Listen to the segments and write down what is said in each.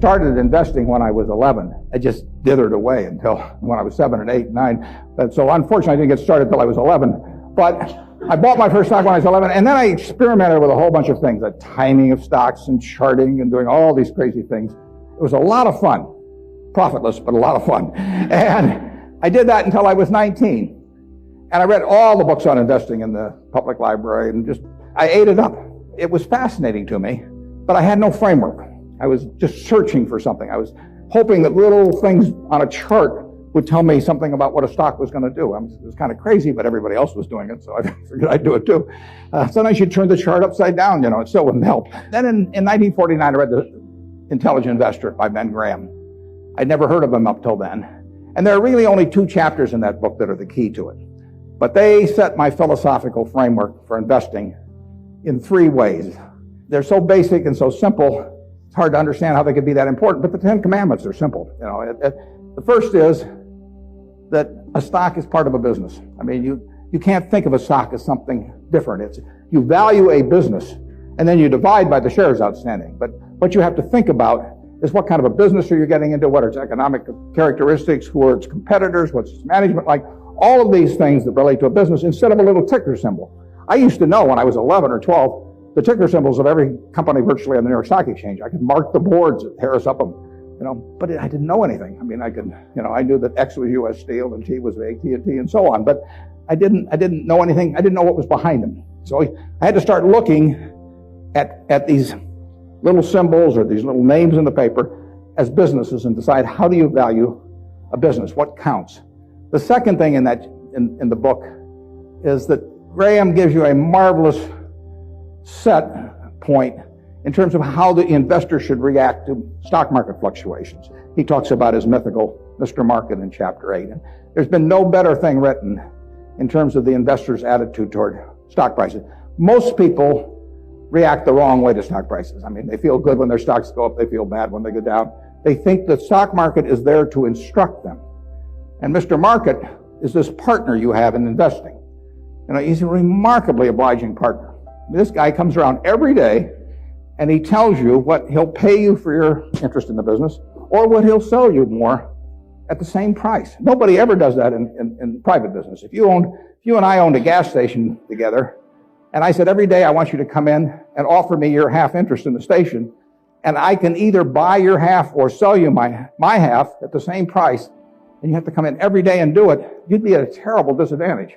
started investing when I was 11. I just dithered away until when I was 7 and 8 and 9. But so unfortunately, I didn't get started until I was 11. But I bought my first stock when I was 11, and then I experimented with a whole bunch of things, the timing of stocks and charting and doing all these crazy things. It was a lot of fun. Profitless, but a lot of fun. And I did that until I was 19. And I read all the books on investing in the public library and I ate it up. It was fascinating to me, but I had no framework. I was just searching for something. I was hoping that little things on a chart would tell me something about what a stock was going to do. It was kind of crazy, but everybody else was doing it, so I figured I'd do it too. Sometimes you'd turn the chart upside down, it still wouldn't help. Then in 1949, I read The Intelligent Investor by Ben Graham. I'd never heard of him up till then. And there are really only 2 chapters in that book that are the key to it. But they set my philosophical framework for investing in 3 ways. They're so basic and so simple, it's hard to understand how they could be that important, but the 10 Commandments are simple. The first is that a stock is part of a business. I mean, you can't think of a stock as something different. You value a business, and then you divide by the shares outstanding. But what you have to think about is what kind of a business are you getting into, what are its economic characteristics, who are its competitors, what's its management like, all of these things that relate to a business instead of a little ticker symbol. I used to know when I was 11 or 12 the ticker symbols of every company virtually on the New York Stock Exchange. I could mark the boards at Harris Upham, but I didn't know anything. I mean, I knew that X was U.S. Steel and T was AT&T and so on, but I didn't know anything. I didn't know what was behind them. So I had to start looking at these little symbols or these little names in the paper as businesses and decide, how do you value a business? What counts? The second thing in the book is that Graham gives you a marvelous set point in terms of how the investor should react to stock market fluctuations. He talks about his mythical Mr. Market in chapter 8. And there's been no better thing written in terms of the investor's attitude toward stock prices. Most people react the wrong way to stock prices. I mean, they feel good when their stocks go up, they feel bad when they go down. They think the stock market is there to instruct them. And Mr. Market is this partner you have in investing. He's a remarkably obliging partner. This guy comes around every day and he tells you what he'll pay you for your interest in the business or what he'll sell you more at the same price. Nobody ever does that in private business. If you and I owned a gas station together, and I said, every day I want you to come in and offer me your half interest in the station, and I can either buy your half or sell you my half at the same price, and you have to come in every day and do it, you'd be at a terrible disadvantage.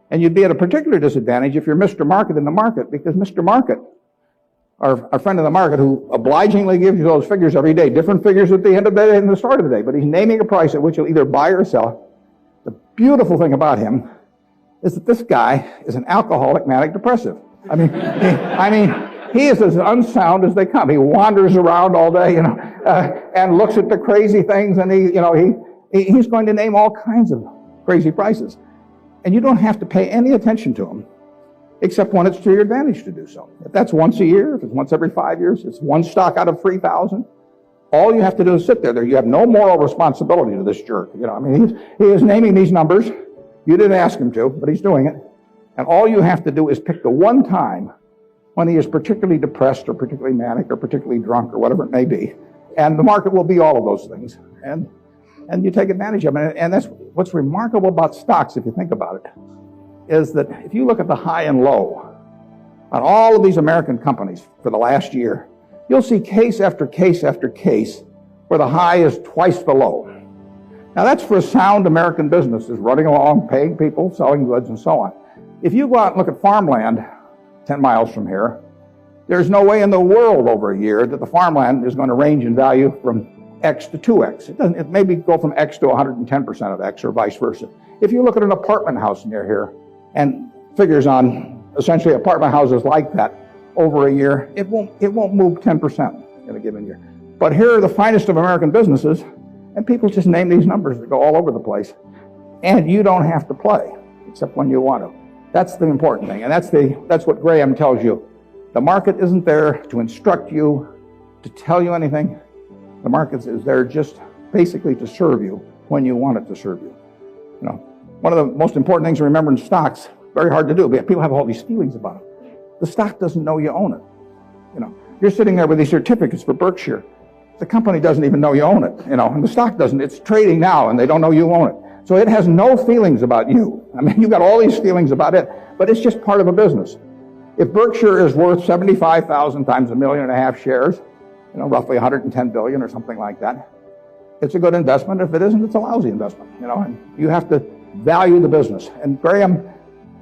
And you'd be at a particular disadvantage if you're Mr. Market in the market, because Mr. Market, our friend in the market who obligingly gives you those figures every day, different figures at the end of the day and the start of the day, but he's naming a price at which you'll either buy or sell. The beautiful thing about him is that this guy is an alcoholic manic depressive. I mean, he is as unsound as they come. He wanders around all day, and looks at the crazy things, and he's going to name all kinds of crazy prices. And you don't have to pay any attention to him, except when it's to your advantage to do so. If that's once a year, if it's once every 5 years, it's one stock out of 3,000. All you have to do is sit there. You have no moral responsibility to this jerk. He is naming these numbers. You didn't ask him to, but he's doing it. And all you have to do is pick the one time when he is particularly depressed or particularly manic or particularly drunk or whatever it may be. And the market will be all of those things. And you take advantage of it. And that's what's remarkable about stocks, if you think about it, is that if you look at the high and low on all of these American companies for the last year, you'll see case after case after case where the high is twice the low. Now that's for a sound American business, is running along, paying people, selling goods, and so on. If you go out and look at farmland 10 miles from here, there's no way in the world over a year that the farmland is going to range in value from X to 2X. It maybe go from X to 110% of X or vice versa. If you look at an apartment house near here and figures on essentially apartment houses like that over a year, it won't move 10% in a given year. But here are the finest of American businesses, and people just name these numbers that go all over the place. And you don't have to play, except when you want to. That's the important thing, and that's what Graham tells you. The market isn't there to instruct you, to tell you anything. The market is there just basically to serve you when you want it to serve you. One of the most important things to remember in stocks, very hard to do, but people have all these feelings about it. The stock doesn't know you own it. You're sitting there with these certificates for Berkshire. the company doesn't even know you own it, and the stock doesn't. It's trading now, and they don't know you own it. So it has no feelings about you. I mean, you've got all these feelings about it, but it's just part of a business. If Berkshire is worth 75,000 times 1.5 million shares, roughly 110 billion or something like that, it's a good investment. If it isn't, it's a lousy investment, and you have to value the business. And Graham,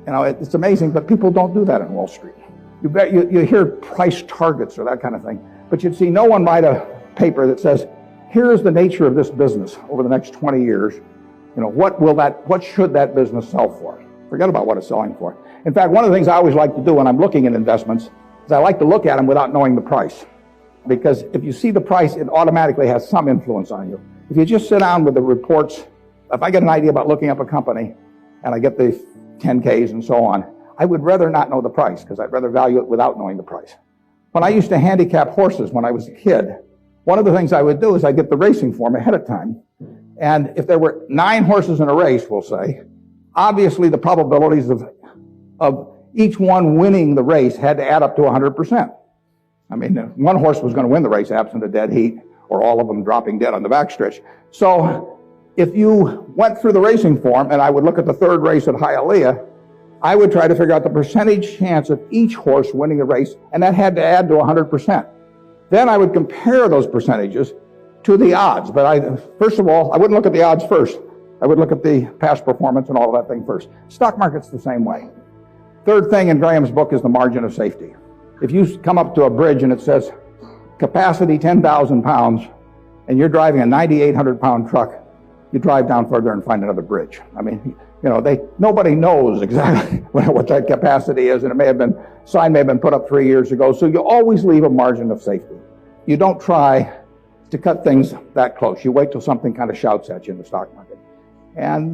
it's amazing, but people don't do that in Wall Street. You hear price targets or that kind of thing, but you'd see no one write a paper that says, here's the nature of this business over the next 20 years. What should that business sell for? Forget about what it's selling for. In fact, one of the things I always like to do when I'm looking at investments is I like to look at them without knowing the price. Because if you see the price, it automatically has some influence on you. If you just sit down with the reports, if I get an idea about looking up a company and I get the 10Ks and so on, I would rather not know the price because I'd rather value it without knowing the price. When I used to handicap horses when I was a kid, one of the things I would do is I'd get the racing form ahead of time. And if there were 9 horses in a race, we'll say, obviously the probabilities of each one winning the race had to add up to 100%. I mean, one horse was going to win the race absent a dead heat, or all of them dropping dead on the backstretch. So if you went through the racing form, and I would look at the third race at Hialeah, I would try to figure out the percentage chance of each horse winning the race, and that had to add to 100%. Then I would compare those percentages to the odds. But first of all, I wouldn't look at the odds first. I would look at the past performance and all of that thing first. Stock market's the same way. Third thing in Graham's book is the margin of safety. If you come up to a bridge and it says capacity 10,000 pounds and you're driving a 9,800 pound truck, you drive down further and find another bridge. I mean, nobody knows exactly what that capacity is, and sign may have been put up 3 years ago. So you always leave a margin of safety. You don't try to cut things that close. You wait till something kind of shouts at you in the stock market. And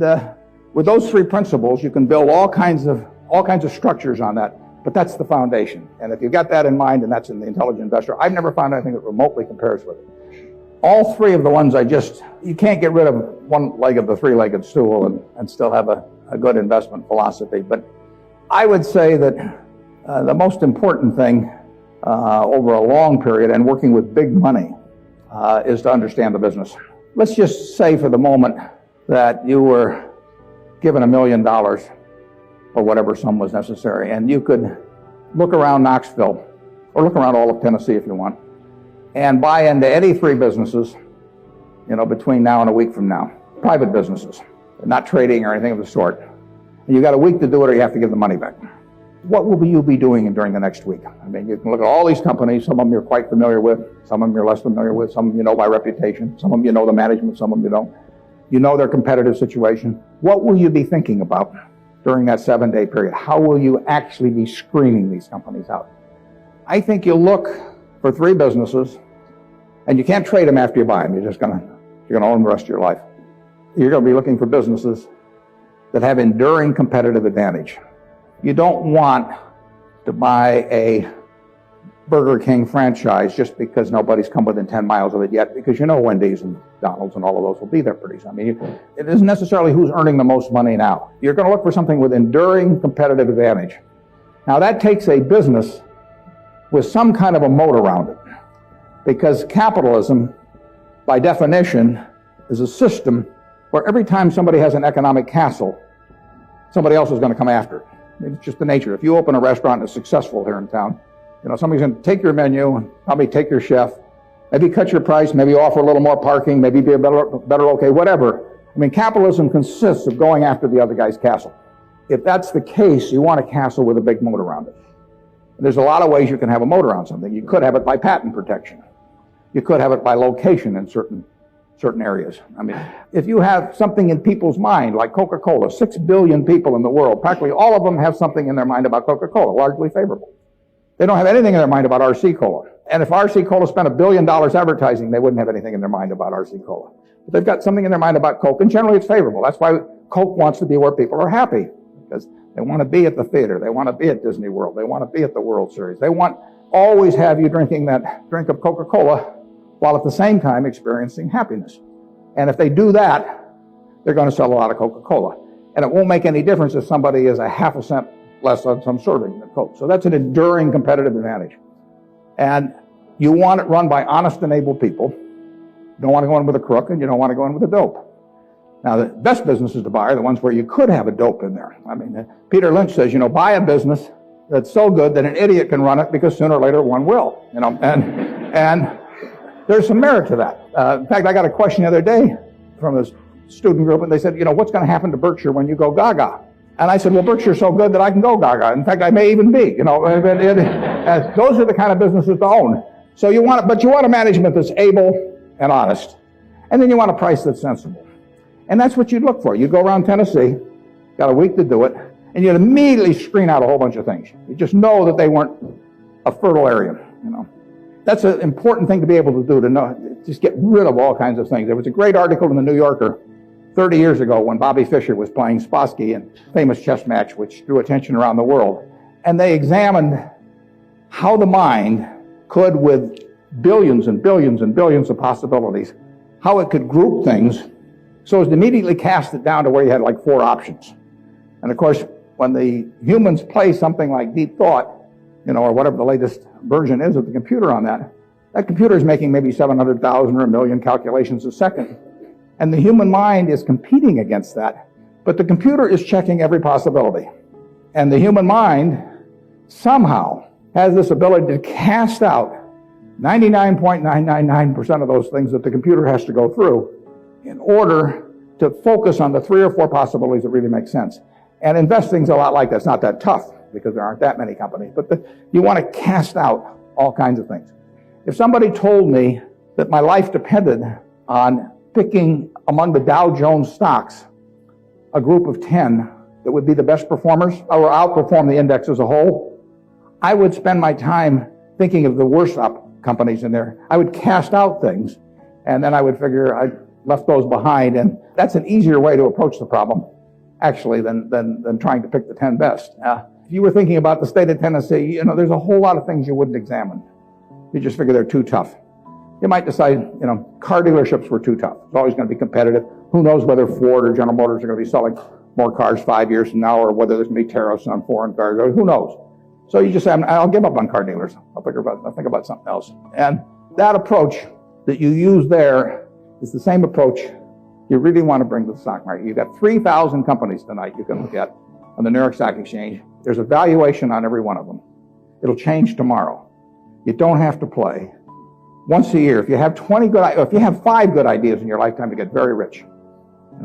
with those 3 principles, you can build all kinds of structures on that. But that's the foundation. And if you've got that in mind, and that's in the intelligent investor, I've never found anything that remotely compares with it. All 3 of the ones you can't get rid of one leg of the 3-legged stool and still have a good investment philosophy. But I would say that the most important thing over a long period and working with big money is to understand the business. Let's just say for the moment that you were given $1 million or whatever sum was necessary, and you could look around Knoxville or look around all of Tennessee if you want and buy into any 3 businesses, between now and a week from now. Private businesses, not trading or anything of the sort. And you got a week to do it or you have to give the money back. What will you be doing during the next week? I mean, you can look at all these companies. Some of them you're quite familiar with. Some of them you're less familiar with. Some of them you know by reputation. Some of them you know the management. Some of them you don't. You know their competitive situation. What will you be thinking about during that 7-day period? How will you actually be screening these companies out? I think you'll look for 3 businesses, and you can't trade them after you buy them. You're going to own them the rest of your life. You're going to be looking for businesses that have enduring competitive advantage. You don't want to buy a Burger King franchise just because nobody's come within 10 miles of it yet, because Wendy's and McDonald's and all of those will be there pretty soon. I mean, it isn't necessarily who's earning the most money now. You're going to look for something with enduring competitive advantage. Now that takes a business with some kind of a moat around it, because capitalism, by definition, is a system where every time somebody has an economic castle, somebody else is going to come after it. It's just the nature. If you open a restaurant and it's successful here in town, somebody's going to take your menu and probably take your chef, maybe cut your price, maybe offer a little more parking, maybe be a better okay, whatever. I mean, capitalism consists of going after the other guy's castle. If that's the case, you want a castle with a big moat around it. There's a lot of ways you can have a moat around something. You could have it by patent protection. You could have it by location in certain areas. I mean, if you have something in people's mind, like Coca-Cola, 6 billion people in the world, practically all of them have something in their mind about Coca-Cola, largely favorable. They don't have anything in their mind about RC Cola. And if RC Cola spent $1 billion advertising, they wouldn't have anything in their mind about RC Cola. But they've got something in their mind about Coke, and generally it's favorable. That's why Coke wants to be where people are happy, because they want to be at the theater. They want to be at Disney World. They want to be at the World Series. They want always have you drinking that drink of Coca-Cola while at the same time experiencing happiness. And if they do that, they're going to sell a lot of Coca-Cola. And it won't make any difference if somebody is a half a cent less on some serving than Coke. So that's an enduring competitive advantage. And you want it run by honest and able people. You don't want to go in with a crook, and you don't want to go in with a dope. Now, the best businesses to buy are the ones where you could have a dope in there. I mean, Peter Lynch says, buy a business that's so good that an idiot can run it because sooner or later one will, and there's some merit to that. In fact, I got a question the other day from a student group, and they said, what's going to happen to Berkshire when you go gaga? And I said, well, Berkshire's so good that I can go gaga. In fact, I may even be, those are the kind of businesses to own. So you want a management that's able and honest. And then you want a price that's sensible. And that's what you'd look for. You'd go around Tennessee, got a week to do it, and you'd immediately screen out a whole bunch of things. You just know that they weren't a fertile area, That's an important thing to be able to do, to know, just get rid of all kinds of things. There was a great article in the New Yorker 30 years ago when Bobby Fischer was playing Spassky in a famous chess match which drew attention around the world. And they examined how the mind could, with billions and billions and billions of possibilities, how it could group things so as to immediately cast it down to where you had like 4 options. And of course, when the humans play something like deep thought, or whatever the latest version is of the computer on that computer is making maybe 700,000 or 1 million calculations a second. And the human mind is competing against that. But the computer is checking every possibility. And the human mind somehow has this ability to cast out 99.999% of those things that the computer has to go through in order to focus on the 3 or 4 possibilities that really make sense. And investing's a lot like that. It's not that tough because there aren't that many companies. But you want to cast out all kinds of things. If somebody told me that my life depended on picking among the Dow Jones stocks a group of 10 that would be the best performers or outperform the index as a whole, I would spend my time thinking of the worst companies in there. I would cast out things, and then I would figure I left those behind, and that's an easier way to approach the problem, actually, than trying to pick the 10 best. If you were thinking about the state of Tennessee, there's a whole lot of things you wouldn't examine. You just figure they're too tough. You might decide, car dealerships were too tough. It's always going to be competitive. Who knows whether Ford or General Motors are going to be selling more cars 5 years from now, or whether there's going to be tariffs on foreign cars, or who knows. So you just say, I'll give up on car dealers. I'll think about something else. And that approach that you use there is the same approach you really want to bring to the stock market. You've got 3,000 companies tonight you can look at on the New York Stock Exchange. There's a valuation on every one of them. It'll change tomorrow. You don't have to play. Once a year, if you have 5 good ideas in your lifetime, you get very rich.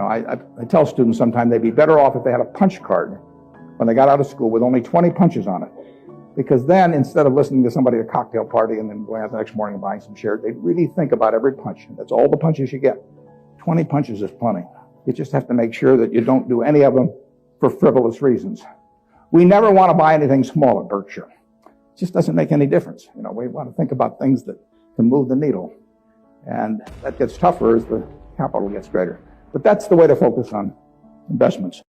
I tell students sometimes they'd be better off if they had a punch card when they got out of school with only 20 punches on it. Because then, instead of listening to somebody at a cocktail party and then going out the next morning and buying some shares, they'd really think about every punch. That's all the punches you get. 20 punches is plenty. You just have to make sure that you don't do any of them for frivolous reasons. We never want to buy anything small at Berkshire. It just doesn't make any difference. We want to think about things that can move the needle. And that gets tougher as the capital gets greater. But that's the way to focus on investments.